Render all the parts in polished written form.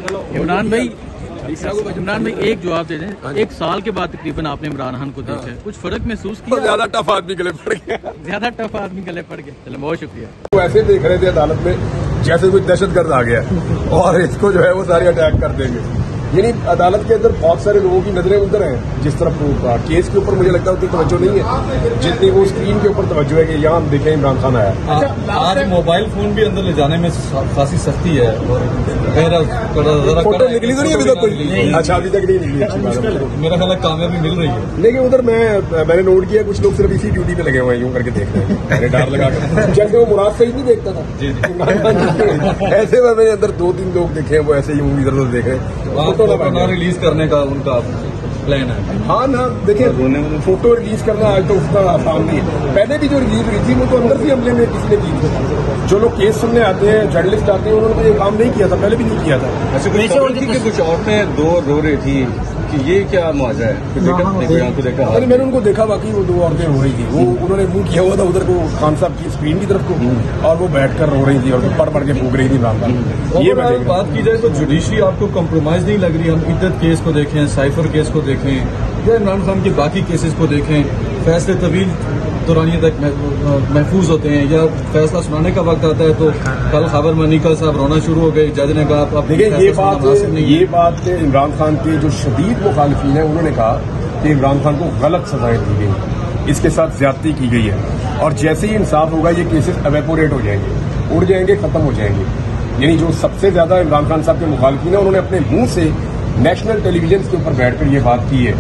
इमरान भाई एक जवाब दे दें। एक साल के बाद तकरीबन आपने इमरान खान को देखा है, कुछ फर्क महसूस किया? ज्यादा टफ आदमी गले पड़ गया, ज्यादा टफ आदमी गले पड़ गए। चलो बहुत शुक्रिया। वो ऐसे देख रहे थे अदालत में जैसे कुछ दहशतगर्द आ गया और इसको जो है वो सारे अटैक कर देंगे। यानी अदालत के अंदर बहुत सारे लोगों की नजरें उधर हैं, जिस तरफ केस के ऊपर मुझे लगता है उतनी तवज्जो नहीं है जितनी वो स्क्रीन के ऊपर तवज्जो है कि यहाँ हम देखें इमरान खान आया। आज मोबाइल फोन भी अंदर ले जाने में खासी सख्ती है। फोटो निकली तो नहीं अभी तक कोई? अच्छा, अभी तक नहीं निकली। मेरा ख्याल कामयाबी मिल रही है, लेकिन उधर मैंने नोट किया कुछ लोग सिर्फ इसी ड्यूटी पे लगे हुए हैं, यूं करके देख रहे हैं, मैंने डर लगा कर जैसे वो मुराद सही नहीं देखता था ऐसे में मैंने अंदर 2-3 लोग देखे हैं वो ऐसे यूं इधर उधर देख रहे हैं। फोटो रिलीज करने का उनका प्लान है। हाँ ना, देखिए फोटो रिलीज करना आज तो उसका आसान नहीं है। पहले भी जो रिलीज हुई थी वो तो अंदर से हमले में किसी ने की थी। जो लोग केस सुनने आते हैं, जर्नलिस्ट आते हैं, उन्होंने तो ये काम नहीं किया था, पहले भी नहीं किया था। ऐसे कुछ औरतें रो रही थी कि ये क्या मुआवजा है। अरे मैंने उनको देखा, बाकी वो 2 औरतें रो रही थी, वो उन्होंने मुंह किया हुआ था उधर को खान साहब की स्क्रीन की तरफ को, और वो बैठकर रो रही थी और पढ़ के फूक रही थी इमरान खान। ये बात की जाए तो जुडिशरी आपको कॉम्प्रोमाइज नहीं लग रही? हम इद्दत केस को देखें, साइफर केस को देखें या इमरान खान के बाकी केसेस को देखें, फैसले तवील दौरानिया तक महफूज होते हैं, या फैसला सुनाने का वक्त आता है तो कल खबर मनिका साहब रोना शुरू हो गए, जज ने कहा आप देखिए ये बात इमरान खान के जो शदीद मुखालिफिन है उन्होंने कहा कि इमरान खान को गलत सजाएं दी गई, इसके साथ ज्यादती की गई है, और जैसे ही इंसाफ होगा ये केसेस एवेपोरेट हो जाएंगे, उड़ जाएंगे, खत्म हो जाएंगे। यानी जो सबसे ज्यादा इमरान खान साहब के मुखालिफिन है उन्होंने अपने मुंह से नेशनल टेलीविजन के ऊपर बैठकर ये बात की है,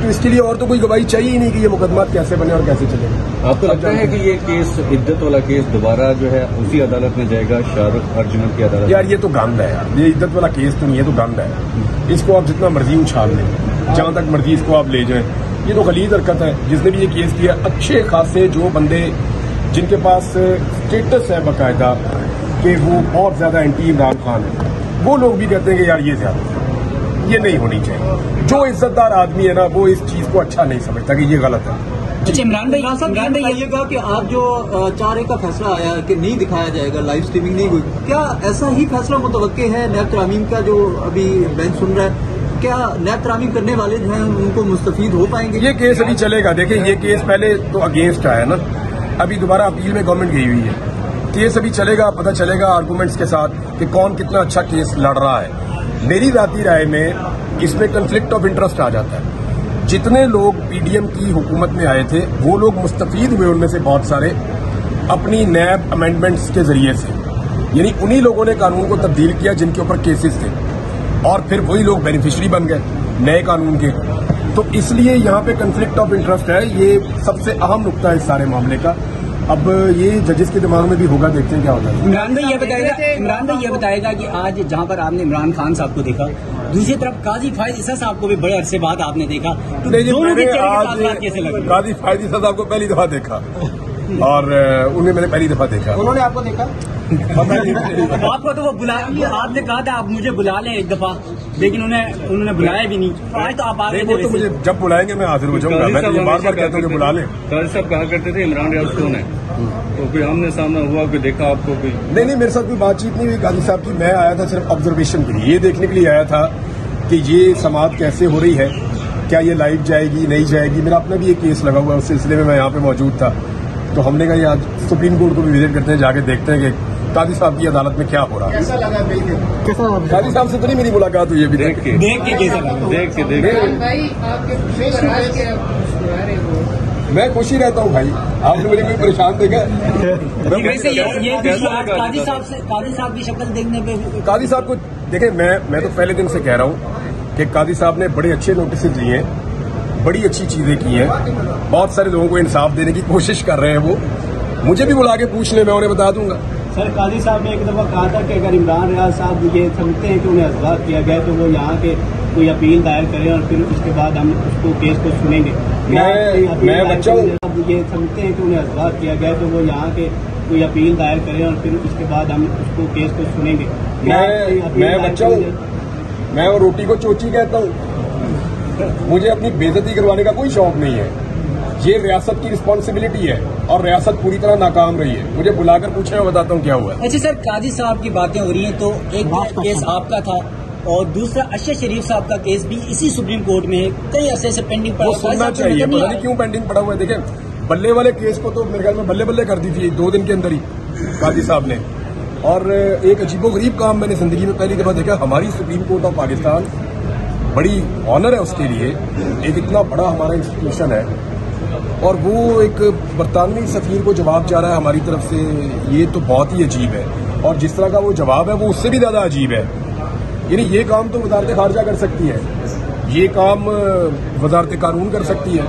तो इसके लिए और तो कोई गवाही चाहिए ही नहीं कि ये मुकदमा कैसे बने और कैसे चले। आपको लगता है कि ये केस, इद्दत वाला केस दोबारा जो है उसी अदालत में जाएगा, शाहरुख अर्जुन की अदालत? यार ये तो गंद है यार, ये इद्दत वाला केस तो नहीं है, तो गंद है। इसको आप जितना मर्जी उछाल लें, जहां तक मर्जी इसको आप ले जाएं, ये तो गलीज हरकत है। जिसने भी ये केस किया, अच्छे खासे जो बंदे जिनके पास स्टेटस है बाकायदा कि वो बहुत ज्यादा एंटी इमरान खान है, वो लोग भी कहते हैं कि यार ये ज्यादा, ये नहीं होनी चाहिए। जो इज्जतदार आदमी है ना वो इस चीज को अच्छा नहीं समझता कि ये गलत है। अच्छा इमरान भाई ये कहा कि आप जो 4A का फैसला आया कि नहीं दिखाया जाएगा, लाइव स्ट्रीमिंग नहीं हुई, क्या ऐसा ही फैसला मुतवक्के है नैब तरामीम का जो अभी बेंच सुन रहा है? क्या नैब तरामीम करने वाले जो हैं उनको मुस्तफीद हो पाएंगे? ये केस अभी चलेगा। देखिए ये केस पहले तो अगेंस्ट आया ना, अभी दोबारा अपील में गवर्नमेंट गई हुई है, केस अभी चलेगा, पता चलेगा आर्गूमेंट्स के साथ कि कौन कितना अच्छा केस लड़ रहा है। मेरी जाती राय में इसमें कंफ्लिक्ट ऑफ इंटरेस्ट आ जाता है। जितने लोग पीडीएम की हुकूमत में आए थे वो लोग मुस्तफीद हुए, उनमें से बहुत सारे अपनी नैब अमेंडमेंट्स के जरिए से, यानी उन्हीं लोगों ने कानून को तब्दील किया जिनके ऊपर केसेस थे, और फिर वही लोग बेनिफिशियरी बन गए नए कानून के। तो इसलिए यहाँ पे कंफ्लिक्ट ऑफ इंटरेस्ट है, ये सबसे अहम नुकता है इस सारे मामले का। अब ये जजेस के दिमाग में भी होगा, देखते हैं क्या होता है। इमरान भाई ये बताएगा कि आज जहां पर आपने इमरान खान साहब को देखा, दूसरी तरफ काजी फायद ईसा साहब को भी बड़े अरसे बाद आपने देखा, तो दोनों के चेहरे कैसे लगे? काजी फायद ईसा साहब को पहली दफा देखा और उन्हें मैंने पहली दफा देखा। उन्होंने आपको देखा? आपको तो वो आपने कहा था आप मुझे बुला लें एक दफा, लेकिन उन्होंने बुलाया भी नहीं। आज तो आप आ गए थे। तो मुझे जब बुलाएंगे मैं हाजिर हो जाऊंगा। मैं तो बार बार कहता हूँ कि बुला लें। काजी साहब कहा करते थे इमरान रियाज कौन है, तो कोई आमने सामने हुआ, कोई देखा आपको? कोई नहीं, मेरे साथ कोई बातचीत नहीं हुई काजी साहब की। मैं आया था सिर्फ ऑब्जर्वेशन के लिए, ये देखने के लिए आया था कि ये समाअत कैसे हो रही है, क्या ये लाइव जाएगी नहीं जाएगी। मेरा अपना भी एक केस लगा हुआ है, उस सिलसिले में मैं यहाँ पे मौजूद था, तो हमने कहा आज सुप्रीम कोर्ट को भी विजिट करते हैं, जाके देखते हैं कि काजी साहब की अदालत में क्या हो रहा है। कैसा लगा कैसा लगा? काजी साहब से तो नहीं मेरी मुलाकात हुई अभी। देख के कैसा लगा? देख के मैं खुश ही रहता हूँ भाई, आपने मुझे कोई परेशान देखा? काजी साहब की शक्ल देखने पे काजी साहब को देखें, मैं तो पहले दिन से कह रहा हूँ कि काजी साहब ने बड़े अच्छे नोटिस लिए हैं, बड़ी अच्छी चीजें की हैं, बहुत सारे लोगों को इंसाफ देने की कोशिश कर रहे हैं। वो मुझे भी बुला के पूछ ले, मैं उन्हें बता दूंगा। सर काजी साहब ने एक दफा कहा था कि अगर इमरान रियाज साहब ये समझते हैं कि उन्हें अजलात किया गया तो वो यहाँ के कोई अपील दायर करें और फिर उसके बाद हम उसको केस को सुनेंगे। मैं बच्चा हूँ, ये समझते हैं कि उन्हें अजलात किया गया तो वो यहाँ के कोई अपील दायर करें और फिर उसके बाद हम उसको केस को सुनेंगे। मैं बच्चा हूँ, मैं वो रोटी को चोची कहता हूँ। मुझे अपनी बेइज्जती करवाने का कोई शौक नहीं है। ये रियासत की रिस्पॉन्सिबिलिटी है और रियासत पूरी तरह नाकाम रही है। मुझे बुलाकर पूछे, मैं बताता हूँ क्या हुआ। अच्छा सर, काजी साहब की बातें हो रही हैं तो एक केस आपका था और दूसरा अरशद शरीफ साहब का केस भी इसी सुप्रीम कोर्ट में है, कई अरसे से पेंडिंग पड़ा वो सुनना चाहिए, पता नहीं क्यों पेंडिंग पड़ा हुआ है। देखें बल्ले वाले केस को तो मेरे ख्याल में बल्ले बल्ले कर दी थी 2 दिन के अंदर ही काजी साहब ने। और एक अजीबोगरीब काम मैंने जिंदगी में पहली दफा देखा, हमारी सुप्रीम कोर्ट ऑफ पाकिस्तान बड़ी ऑनर है उसके लिए, एक इतना बड़ा हमारा इंस्टीट्यूशन है, और वो एक बरतानवी सफीर को जवाब जा रहा है हमारी तरफ से, ये तो बहुत ही अजीब है। और जिस तरह का वो जवाब है वो उससे भी ज्यादा अजीब है। यानी ये काम तो वजारत खारजा कर सकती है, ये काम वजारत कानून कर सकती है,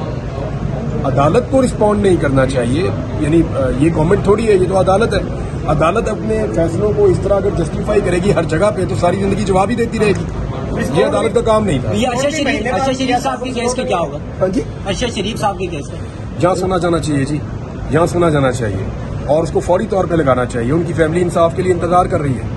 अदालत को रिस्पॉन्ड नहीं करना चाहिए। यानी ये गवर्नमेंट थोड़ी है, ये तो अदालत है। अदालत अपने फैसलों को इस तरह अगर जस्टिफाई करेगी हर जगह पे तो सारी जिंदगी जवाब ही देती रहेगी। ये अदालत का काम नहीं था। ये अरशद शरीफ साहब के केस का क्या होगा? हाँ जी, अरशद शरीफ साहब के केस का यहाँ सुना जाना चाहिए जी, यहाँ सुना जाना चाहिए और उसको फौरी तौर पे लगाना चाहिए। उनकी फैमिली इंसाफ के लिए इंतजार कर रही है।